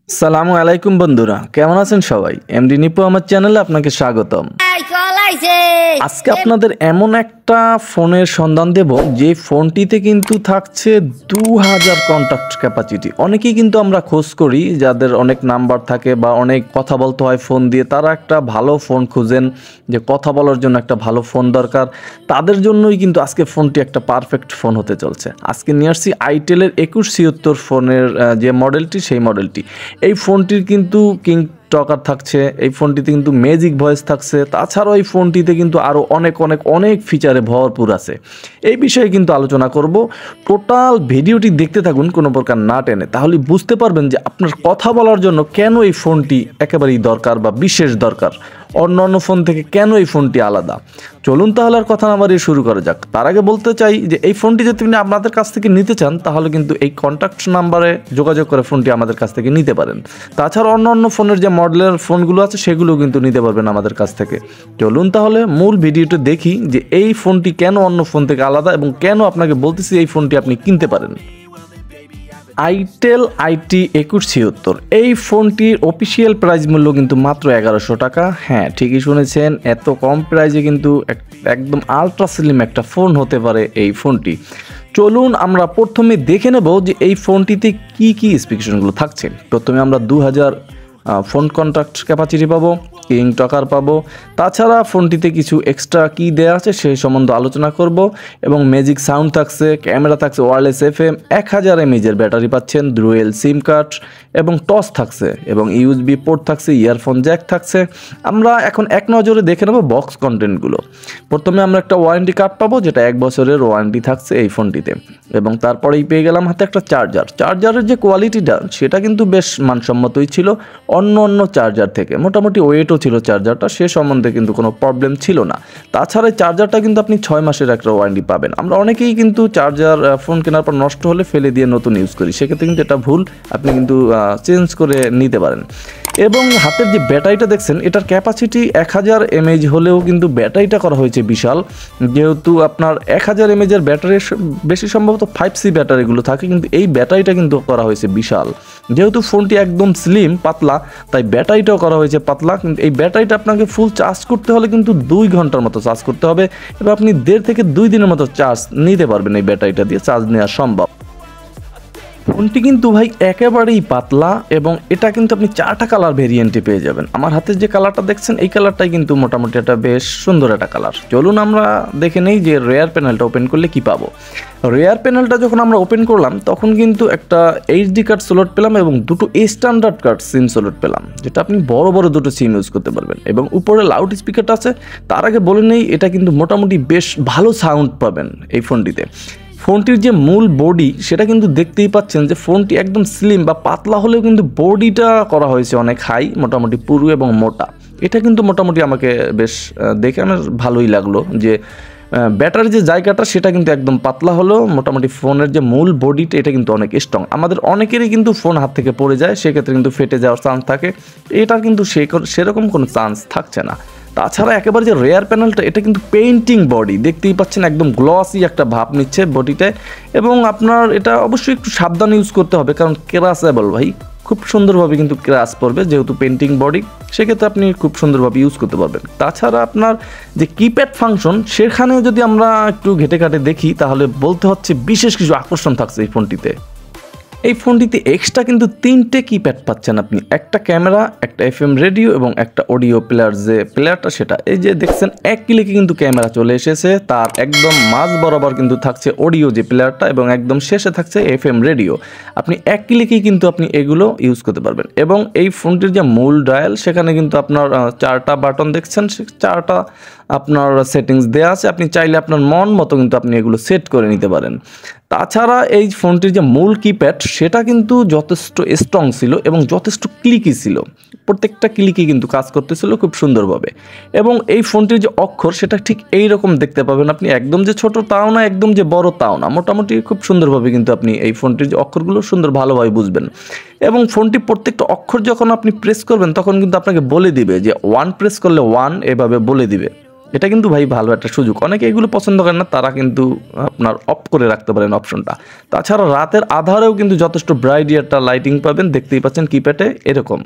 আসসালামু আলাইকুম বন্ধুরা, কেমন আছেন সবাই? mdnipuAhmed চ্যানেলে আপনাকে স্বাগতম। আজকে আপনাদের এমন একটা ফোনের সন্ধান দেব যে ফোনটিতে কিন্তু থাকছে 2000 কন্টাক্ট ক্যাপাসিটি। অনেকেই কিন্তু আমরা খোঁজ করি যাদের অনেক নাম্বার থাকে বা অনেক কথা বলতে হয় ফোন দিয়ে, তারা একটা ভালো ফোন খুঁজেন যে কথা বলার জন্য একটা ভালো ফোন দরকার। তাদের জন্যই কিন্তু আজকে ফোনটি একটা পারফেক্ট ফোন হতে চলছে। আজকে নিয়ে আসছি আইটেলের 2176 ফোনের যে মডেলটি, সেই মডেলটি। এই ফোনটির কিন্তু কিং টকার থাকছে, এই ফোনটিতে কিন্তু ম্যাজিক ভয়েস থাকছে, তাছাড়াও এই ফোনটিতে কিন্তু আরও অনেক ফিচারে ভরপুর আছে। এই বিষয়ে কিন্তু আলোচনা করব। টোটাল ভিডিওটি দেখতে থাকুন কোনো প্রকার না টেনে, তাহলে বুঝতে পারবেন যে আপনার কথা বলার জন্য কেন এই ফোনটি একেবারেই দরকার বা বিশেষ দরকার, অন্য ফোন থেকে কেন এই ফোনটি আলাদা। চলুন তাহলে আর কথা না বাড়িয়ে শুরু করা যাক। তার আগে বলতে চাই যে এই ফোনটি যদি আপনি আপনাদের কাছ থেকে নিতে চান তাহলে কিন্তু এই কন্ট্যাক্ট নাম্বারে যোগাযোগ করে ফোনটি আমাদের কাছ থেকে নিতে পারেন। তাছাড়া অন্য ফোনের যে মডেলের ফোনগুলো আছে সেগুলো কিন্তু নিতে পারবেন আমাদের কাছ থেকে। চলুন তাহলে মূল ভিডিওটা দেখি যে এই ফোনটি কেন অন্য ফোন থেকে আলাদা এবং কেন আপনাকে বলতেছি এই ফোনটি আপনি কিনতে পারেন। আইটেল IT2176 এই ফোনটির অফিসিয়াল প্রাইস মূল্য কিন্তু মাত্র 1100 টাকা। হ্যাঁ, ঠিকই শুনেছেন, এত কম প্রাইসে কিন্তু একদম আলট্রা স্লিম একটা ফোন হতে পারে এই ফোনটি। চলুন আমরা প্রথমে দেখে নেব যে এই ফোনটিতে কি স্পেসিফিকেশনগুলো থাকছে। প্রথমে আমরা 2000 ফোন কন্ট্যাক্ট ক্যাপাসিটি পাবো, কিং টকার পাবো, তাছাড়া ফোনটিতে কিছু এক্সট্রা কি দেওয়া আছে সেই সম্বন্ধে আলোচনা করব এবং ম্যাজিক সাউন্ড থাকছে, ক্যামেরা থাকছে, ওয়্যারলেস FM, 1000 mAh ব্যাটারি পাচ্ছেন, ডুয়েল সিম কার্ড এবং টস থাকছে এবং USB পোর্ট থাকছে, ইয়ারফোন জ্যাক থাকছে। আমরা এখন এক নজরে দেখে নেব বক্স কন্টেন্টগুলো। প্রথমে আমরা একটা ওয়ারেন্টি কার্ড পাবো, যেটা 1 বছরের ওয়ারেন্টি থাকছে এই ফোনটিতে, এবং তারপরেই পেয়ে গেলাম হাতে একটা চার্জারের যে কোয়ালিটিটা সেটা কিন্তু বেশ মানসম্মতই ছিল অন্য চার্জার থেকে, মোটামুটি ওয়েটও ছিল চার্জারটা, সে সম্বন্ধে কিন্তু কোনো প্রবলেম ছিল না। তাছাড়া চার্জারটা কিন্তু আপনি 6 মাসের একটা ওয়ারেন্টি পাবেন। আমরা অনেকেই কিন্তু চার্জার ফোন কেনার পর নষ্ট হলে ফেলে দিয়ে নতুন ইউজ করি, সেক্ষেত্রে কিন্তু এটা ভুল, আপনি কিন্তু চেঞ্জ করে নিতে পারেন। এবং হাতের যে ব্যাটারিটা দেখছেন এটার ক্যাপাসিটি 1000 mAh হলেও কিন্তু ব্যাটারিটা করা হয়েছে বিশাল, যেহেতু আপনার 1000 mAh এর ব্যাটারি বেশি সম্ভবত 5C ব্যাটারিগুলো থাকে, কিন্তু এই ব্যাটারিটা কিন্তু করা হয়েছে বিশাল। যেহেতু ফোনটি একদম স্লিম পাতলা, তাই ব্যাটারিটাও করা হয়েছে পাতলা, কিন্তু এই ব্যাটারিটা আপনাকে ফুল চার্জ করতে হলে কিন্তু 2 ঘন্টার মতো চার্জ করতে হবে, এবং আপনি 1.5 থেকে 2 দিনের মতো চার্জ নিতে পারবেন এই ব্যাটারিটা দিয়ে, চার্জ নেওয়া সম্ভব। ফোনটি কিন্তু ভাই একেবারেই পাতলা, এবং এটা কিন্তু আপনি 4টা কালার ভেরিয়েন্টে পেয়ে যাবেন। আমার হাতে যে কালারটা দেখছেন এই কালারটাই কিন্তু মোটামুটি একটা বেশ সুন্দর একটা কালার। চলুন আমরা দেখে নেই যে রেয়ার প্যানেলটা ওপেন করলে কি পাবো। রেয়ার প্যানেলটা যখন আমরা ওপেন করলাম তখন কিন্তু একটা HD কার্ড স্লট পেলাম এবং দুটো স্ট্যান্ডার্ড কার্ড সিম স্লট পেলাম, যেটা আপনি বড় দুটো সিম ইউজ করতে পারবেন, এবং উপরে লাউড স্পিকারটা আছে। তার আগে বলে নেই এটা কিন্তু মোটামুটি বেশ ভালো সাউন্ড পাবেন এই ফোনটিতে। ফোনটির যে মূল বডি সেটা কিন্তু দেখতেই পাচ্ছেন যে ফোনটি একদম স্লিম বা পাতলা হলেও কিন্তু বডিটা করা হয়েছে অনেক হাই, মোটামুটি পুরু এবং মোটা। এটা কিন্তু মোটামুটি আমাকে বেশ দেখে আমার ভালোই লাগলো যে ব্যাটারির যে জায়গাটা সেটা কিন্তু একদম পাতলা হলেও মোটামুটি ফোনের যে মূল বডিটা এটা কিন্তু অনেক স্ট্রং। আমাদের অনেকেরই কিন্তু ফোন হাত থেকে পড়ে যায়, সেক্ষেত্রে কিন্তু ফেটে যাওয়ার চান্স থাকে, এটা কিন্তু সেরকম কোনো চান্স থাকছে না। তাছাড়া একেবারে যে রেয়ার প্যানেলটা এটা কিন্তু পেইন্টিং বডি, দেখতেই পাচ্ছেন একদম গ্লসি একটা ভাব নিচ্ছে বডিটায়, এবং আপনার এটা অবশ্যই একটু সাবধানে ইউজ করতে হবে, কারণ ক্র্যাশেবল ভাই, খুব সুন্দরভাবে কিন্তু ক্র্যাশ পড়বে, যেহেতু পেইন্টিং বডি, সেক্ষেত্রে আপনি খুব সুন্দরভাবে ইউজ করতে পারবেন। তাছাড়া আপনার যে কিপ্যাড ফাংশন সেখানেও যদি আমরা একটু ঘেটে দেখি তাহলে বলতে হচ্ছে বিশেষ কিছু আকর্ষণ থাকছে এই ফোনটিতে। এই ফোনটিতে এক্সট্রা কিন্তু 3টে কিপ্যাড পাচ্ছেন আপনি, একটা ক্যামেরা, একটা FM রেডিও এবং একটা অডিও প্লেয়ার, যে প্লেয়ারটা সেটা এই যে দেখছেন এক ক্লিকে কিন্তু ক্যামেরা চলে এসেছে, তার একদম মাঝ বরাবর কিন্তু থাকছে অডিও যে প্লেয়ারটা, এবং একদম শেষে থাকছে FM রেডিও। আপনি এক ক্লিকেই কিন্তু আপনি এগুলো ইউজ করতে পারবেন। এবং এই ফোনটির যে মূল ডায়াল সেখানে কিন্তু আপনার 4টা বাটন দেখছেন, 4টা আপনার সেটিংস দেওয়া আছে, আপনি চাইলে আপনার মন মতো কিন্তু আপনি এগুলো সেট করে নিতে পারেন। তাছাড়া এই ফোনটির যে মূল কিপ্যাড সেটা কিন্তু যথেষ্ট স্ট্রং ছিল এবং যথেষ্ট ক্লিকি ছিল, প্রত্যেকটা ক্লিকই কিন্তু কাজ করতেছিল খুব সুন্দরভাবে। এবং এই ফোনটির যে অক্ষর সেটা ঠিক এই রকম দেখতে পাবেন আপনি, একদম যে ছোট তাও না, একদম যে বড় তাও না, মোটামুটি খুব সুন্দরভাবে কিন্তু আপনি এই ফোনটির যে অক্ষরগুলো ভালোভাবে বুঝবেন। এবং ফোনটি প্রত্যেকটা অক্ষর যখন আপনি প্রেস করবেন তখন কিন্তু আপনাকে বলে দিবে যে 1 প্রেস করলে 1, এভাবে বলে দিবে। এটা কিন্তু ভাই ভালো একটা সুযোগ। অনেকে এগুলো পছন্দ করেন না, তারা কিন্তু আপনার অফ করে রাখতে পারেন অপশনটা। তাছাড়া রাতের আধারেও কিন্তু যথেষ্ট ব্রাইট একটা লাইটিং পাবেন, দেখতেই পাচ্ছেন কিপ্যাডে এরকম।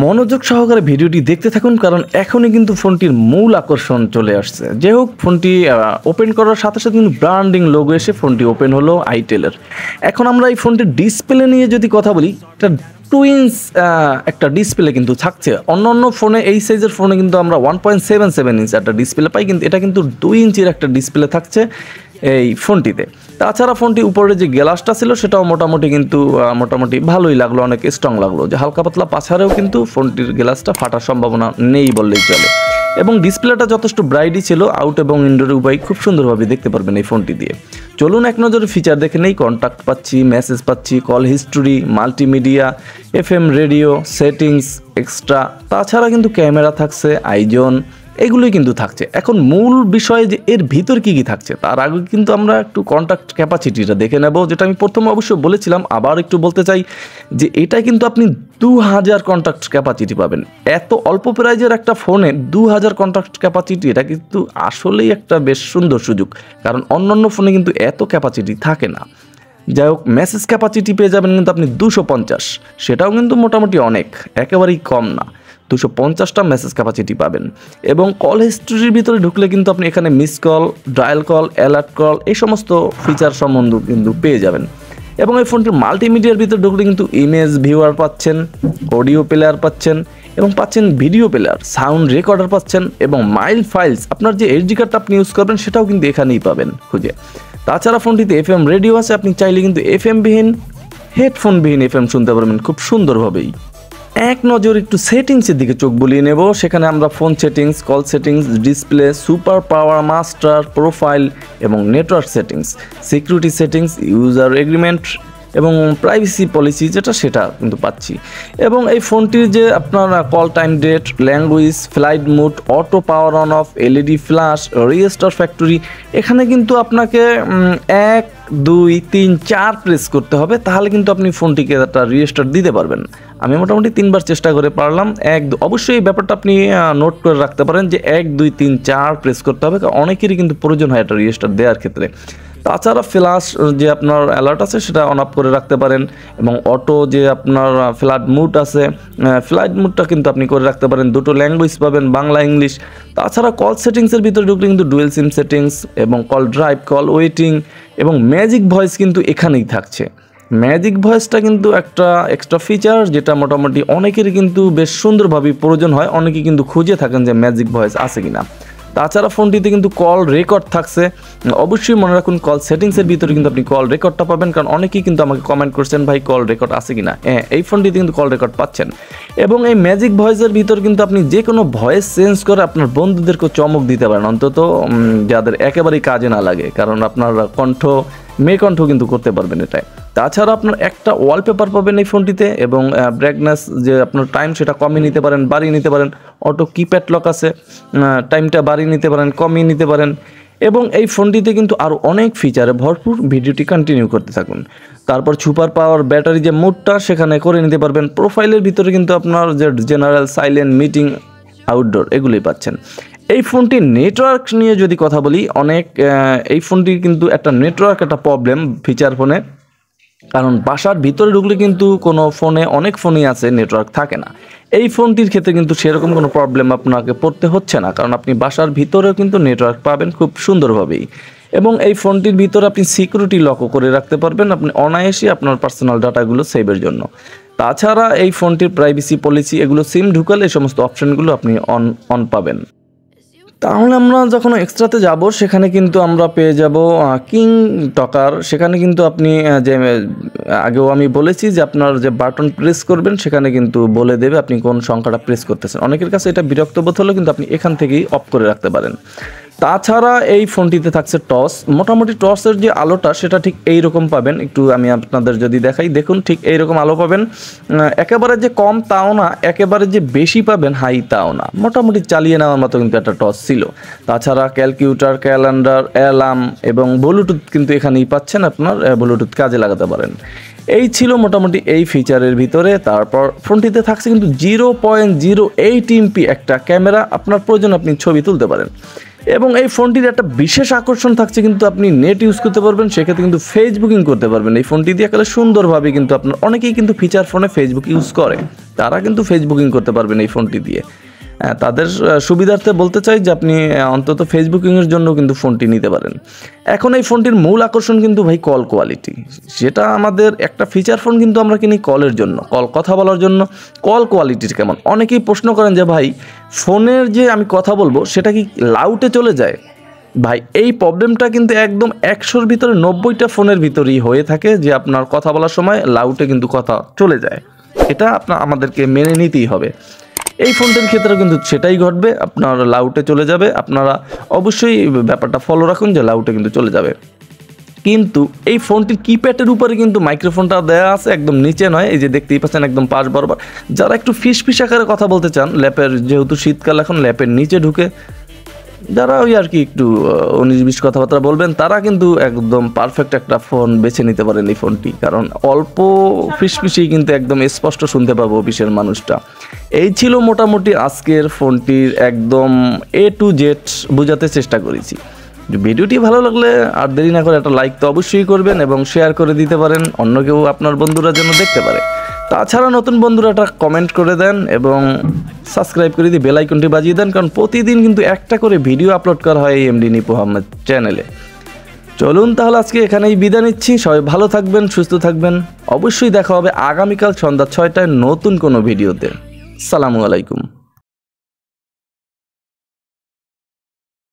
মনোযোগ সহকারে ভিডিওটি দেখতে থাকুন, কারণ এখনই কিন্তু ফোনটির মূল আকর্ষণ চলে আসছে। যাই হোক, ফোনটি ওপেন করার সাথে সাথে কিন্তু ব্র্যান্ডিং লোগো এসে ফোনটি ওপেন হলো আইটেলের। এখন আমরা এই ফোনটির ডিসপ্লে নিয়ে যদি কথা বলি, এটা 2 ইঞ্চ একটা ডিসপ্লে কিন্তু থাকছে। অন্য ফোনে এই সাইজের ফোনে কিন্তু আমরা 1.77 ইঞ্চ একটা ডিসপ্লে পাই, কিন্তু এটা কিন্তু 2 ইঞ্চির একটা ডিসপ্লে থাকছে এই ফোনটিতে। তাছাড়া ফোনটি উপরে যে গ্লাসটা ছিল সেটাও মোটামুটি ভালোই লাগলো, অনেক স্ট্রং লাগলো, যে হালকা পাতলা পাছাড়েও কিন্তু ফোনটির গ্লাসটা ফাটার সম্ভাবনা নেই বললেই চলে। এবং ডিসপ্লেটা যথেষ্ট ব্রাইটই ছিল, আউট এবং ইনডোর উভয় খুব সুন্দরভাবে দেখতে পারবেন এই ফোনটি দিয়ে। চলুন এক নজরে ফিচার দেখে নেই। কন্ট্যাক্ট পাচ্ছি, মেসেজ পাচ্ছি, call history, multimedia, FM radio, settings extra, তাছাড়া কিন্তু ক্যামেরা থাকছে, আইজন, এগুলোই কিন্তু থাকছে। এখন মূল বিষয় যে এর ভিতর কি থাকছে, তার আগে কিন্তু আমরা একটু কন্ট্যাক্ট ক্যাপাসিটিটা দেখে নেব, যেটা আমি প্রথমে অবশ্যই বলেছিলাম, আবার একটু বলতে চাই যে এটা কিন্তু আপনি 2000 কন্ট্যাক্ট ক্যাপাসিটি পাবেন। এত অল্প প্রাইজের একটা ফোনে 2000 কন্ট্যাক্ট ক্যাপাসিটি, এটা কিন্তু আসলেই একটা বেশ সুন্দর সুযোগ, কারণ অন্যান্য ফোনে কিন্তু এত ক্যাপাসিটি থাকে না। যাই হোক, মেসেজ ক্যাপাসিটি পেয়ে যাবেন কিন্তু আপনি 250, সেটাও কিন্তু মোটামুটি অনেক, একেবারেই কম না। 250টা মেসেজ ক্যাপাসিটি পাবেন। এবং কল হিস্ট্রির ভিতরে ঢুকলে কিন্তু আপনি এখানে miss call, dial call, alert call, এই সমস্ত ফিচার সম্বন্ধ কিন্তু পেয়ে যাবেন। এবং এই ফোনটির মাল্টিমিডিয়ার ভিতরে ঢুকলে কিন্তু ইমেজ ভিউয়ার পাচ্ছেন, অডিও প্লেয়ার পাচ্ছেন, এবং পাচ্ছেন ভিডিও প্লেয়ার, সাউন্ড রেকর্ডার পাচ্ছেন, এবং মাইল ফাইলস, আপনার যে SD কার্ডটা আপনি ইউজ করবেন সেটাও কিন্তু এখানেই পাবেন খুঁজে। তাছাড়া ফোনটিতে FM রেডিও আছে, আপনি চাইলে কিন্তু FM বিহীন, হেডফোন বিহীন FM শুনতে পারবেন খুব সুন্দরভাবেই। এক নজর একটু সেটিংসের দিকে চোখ বুলিয়ে নেব। সেখানে আমরা phone settings, call settings, display, super power, master, profile এবং network settings, security settings, user agreement এবং প্রাইভেসি পলিসি সেটা কিন্তু পাচ্ছি। এবং এই ফোনটির যে আপনার call time date, language, flight mode, auto power on off, LED flash, restore factory, এখানে কিন্তু আপনাকে 1, 2, 3, 4 প্রেস করতে হবে, তাহলে কিন্তু আপনি ফোনটিকে একটা রিস্টার্ট দিতে পারবেন। আমি মোটামুটি 3 বার চেষ্টা করে পারলাম। অবশ্যই এই ব্যাপারটা আপনি নোট করে রাখতে পারেন যে 1, 2, 3, 4 প্রেস করতে হবে, কারণ অনেকেরই কিন্তু প্রয়োজন হয় একটা রিস্টার্ট দেওয়ার ক্ষেত্রে। তাছাড়া ফ্ল্যাশ যে আপনার অ্যালার্ট আছে সেটা অন অফ করে রাখতে পারেন, এবং অটো যে আপনার ফ্লাইট মুড আছে, ফ্লাইট মুডটা কিন্তু আপনি করে রাখতে পারেন। 2টো ল্যাঙ্গুয়েজ পাবেন, বাংলা, ইংলিশ। তাছাড়া কল সেটিংসের ভিতরে ঢুকলে কিন্তু ডুয়েল সিম সেটিংস এবং কল ড্রাইভ, কল ওয়েটিং এবং ম্যাজিক ভয়েস কিন্তু এখানেই থাকছে। ম্যাজিক ভয়েসটা কিন্তু একটা এক্সট্রা ফিচার, যেটা মোটামুটি অনেকেরই কিন্তু বেশ সুন্দরভাবে প্রয়োজন হয়, অনেকেই কিন্তু খুঁজে থাকেন যে ম্যাজিক ভয়েস আছে কিনা। তাছাড়া ফোনটিতে কিন্তু কল রেকর্ড থাকছে। অবশ্যই মনে রাখুন, কল সেটিংসের ভিতরে কিন্তু আপনি কল রেকর্ডটা পাবেন, কারণ অনেকেই কিন্তু আমাকে কমেন্ট করছেন ভাই কল রেকর্ড আছে কিনা। এই ফোনটিতে কিন্তু কল রেকর্ড পাচ্ছেন। এবং এই ম্যাজিক ভয়েসের ভিতর কিন্তু আপনি যে কোনো ভয়েস চেঞ্জ করে আপনার বন্ধুদেরকে চমক দিতে পারেন, অন্তত যাদের একেবারেই কাজে না লাগে, কারণ আপনার মেয়ে কণ্ঠ কিন্তু করতে পারবেন এটাই। তাছাড়া আপনার একটা ওয়ালপেপার পাবেন এই ফোনটিতে, এবং ব্রাইটনেস যে আপনার টাইম সেটা কমিয়ে নিতে পারেন, বাড়িয়ে নিতে পারেন। অটো কিপ্যাড লক আছে, টাইমটা বাড়িয়ে নিতে পারেন, কমিয়ে নিতে পারেন। এবং এই ফোনটিতে কিন্তু আরও অনেক ফিচারে ভরপুর। ভিডিওটি কন্টিনিউ করতে থাকুন। তারপর সুপার পাওয়ার ব্যাটারি যে মোডটা সেখানে করে নিতে পারবেন। প্রোফাইলের ভিতরে কিন্তু আপনার যে জেনারেল, সাইলেন্ট, মিটিং, আউটডোর এগুলোই পাচ্ছেন। এই ফোনটির নেটওয়ার্ক নিয়ে যদি কথা বলি, এই ফোনটির কিন্তু একটা নেটওয়ার্ক একটা প্রবলেম ফিচার ফোনে, কারণ বাসার ভিতরে ঢুকলে কিন্তু অনেক ফোনই আছে নেটওয়ার্ক থাকে না। এই ফোনটির ক্ষেত্রে কিন্তু সেরকম কোনো প্রবলেম আপনাকে পড়তে হচ্ছে না, কারণ আপনি বাসার ভিতরেও কিন্তু নেটওয়ার্ক পাবেন খুব সুন্দরভাবেই। এবং এই ফোনটির ভিতরে আপনি সিকিউরিটি লকও করে রাখতে পারবেন, আপনি অনায়াসে আপনার পার্সোনাল ডাটাগুলো সেভের জন্য। তাছাড়া এই ফোনটির প্রাইভেসি পলিসি, এগুলো সিম ঢুকালে এই সমস্ত অপশনগুলো আপনি অন পাবেন। তাহলে আমরা যখন এক্সট্রাতে যাব, সেখানে কিন্তু আমরা পেয়ে যাব কিং টকার। সেখানে কিন্তু আপনি যে আগেও আমি বলেছি যে আপনার যে বাটন প্রেস করবেন, সেখানে কিন্তু বলে দেবে আপনি কোন সংখ্যাটা প্রেস করতেছেন। অনেকের কাছে এটা বিরক্তবোধ হলেও কিন্তু আপনি এখান থেকেই অফ করে রাখতে পারেন। তাছাড়া এই ফোনটিতে থাকছে টর্চ। মোটামুটি টর্চের যে আলোটা সেটা ঠিক এই রকম পাবেন। একটু আমি আপনাদের যদি দেখাই, দেখুন ঠিক এই রকম আলো পাবেন। একেবারে যে কম তাও না, একেবারে যে বেশি পাবেন হাই তাও না, মোটামুটি চালিয়ে নেওয়ার মতো কিন্তু একটা টর্চ ছিল। তাছাড়া ক্যালকুলেটর, ক্যালেন্ডার, অ্যালার্ম এবং ব্লুটুথ কিন্তু এখানেই পাচ্ছেন, আপনার ব্লুটুথ কাজে লাগাতে পারেন। এই ছিল মোটামুটি এই ফিচারের ভিতরে। তারপর ফোনটিতে থাকছে কিন্তু 0.08 এমপি একটা ক্যামেরা, আপনার প্রয়োজন আপনি ছবি তুলতে পারেন। এবং এই ফোনটির একটা বিশেষ আকর্ষণ থাকছে কিন্তু আপনি নেট ইউজ করতে পারবেন, সেক্ষেত্রে কিন্তু ফেসবুকিং করতে পারবেন এই ফোনটি দিয়ে একেবারে সুন্দরভাবে। কিন্তু আপনার অনেকেই কিন্তু ফিচার ফোনে ফেসবুক ইউজ করে, তারা কিন্তু ফেসবুকিং করতে পারবেন এই ফোনটি দিয়ে। তাদের সুবিধার্থে বলতে চাই যে আপনি অন্তত ফেসবুকিংয়ের জন্য কিন্তু ফোনটি নিতে পারেন। এখন এই ফোনটির মূল আকর্ষণ কিন্তু ভাই কল কোয়ালিটি, যেটা আমাদের একটা ফিচার ফোন কিন্তু আমরা কিনি কলের জন্য, কথা বলার জন্য। কল কোয়ালিটির কেমন, অনেকেই প্রশ্ন করেন যে ভাই ফোনের যে আমি কথা বলবো সেটা কি লাউডে চলে যায়? ভাই এই প্রবলেমটা কিন্তু একদম 100-র ভিতরে 90টা ফোনের ভিতরেই হয়ে থাকে, যে আপনার কথা বলার সময় লাউডে কিন্তু কথা চলে যায়। এটা আমাদেরকে মেনে নিতেই হবে। এই ফোনটির ক্ষেত্রে কিন্তু সেটাই ঘটবে, আপনার লাউডে চলে যাবে। আপনারা অবশ্যই ব্যাপারটা ফলো রাখুন যে লাউডে কিন্তু চলে যাবে। কিন্তু এই ফোনটির কিপ্যাডের উপরে কিন্তু মাইক্রোফোনটা দেওয়া আছে, একদম নিচে নয়, এই যে দেখতেই পাচ্ছেন একদম পাশ বরাবর। যারা একটু ফিস আকারে কথা বলতে চান ল্যাপের, যেহেতু শীতকাল এখন ল্যাপের নিচে ঢুকে যারা ওই আর কি একটু 19-20 কথাবার্তা বলবেন, তারা কিন্তু একদম পারফেক্ট একটা ফোন বেছে নিতে পারেন এই ফোনটি, কারণ অল্প ফিসফিসেই কিন্তু একদম স্পষ্ট শুনতে পাবো অফিসের মানুষটা। এই ছিল মোটামুটি আজকের ফোনটির একদম A to Z বোঝাতে চেষ্টা করেছি। ভিডিওটি ভালো লাগলে আর দেরি না করে একটা লাইক তো অবশ্যই করবেন এবং শেয়ার করে দিতে পারেন, অন্য কেউ আপনার বন্ধুরা যেন দেখতে পারে। তাছাড়া নতুন বন্ধুরা একটা কমেন্ট করে দেন এবং সাবস্ক্রাইব করে দিয়ে বেল আইকনটি বাজিয়ে দেন, কারণ প্রতিদিন কিন্তু একটা করে ভিডিও আপলোড করা হয় এই mdnipuAhmed চ্যানেলে। চলুন তাহলে আজকে এখানেই বিদায় নিচ্ছি। সবাই ভালো থাকবেন, সুস্থ থাকবেন। অবশ্যই দেখা হবে আগামীকাল সন্ধ্যা 6টায় নতুন কোনো ভিডিওতে। আসসালামু আলাইকুম।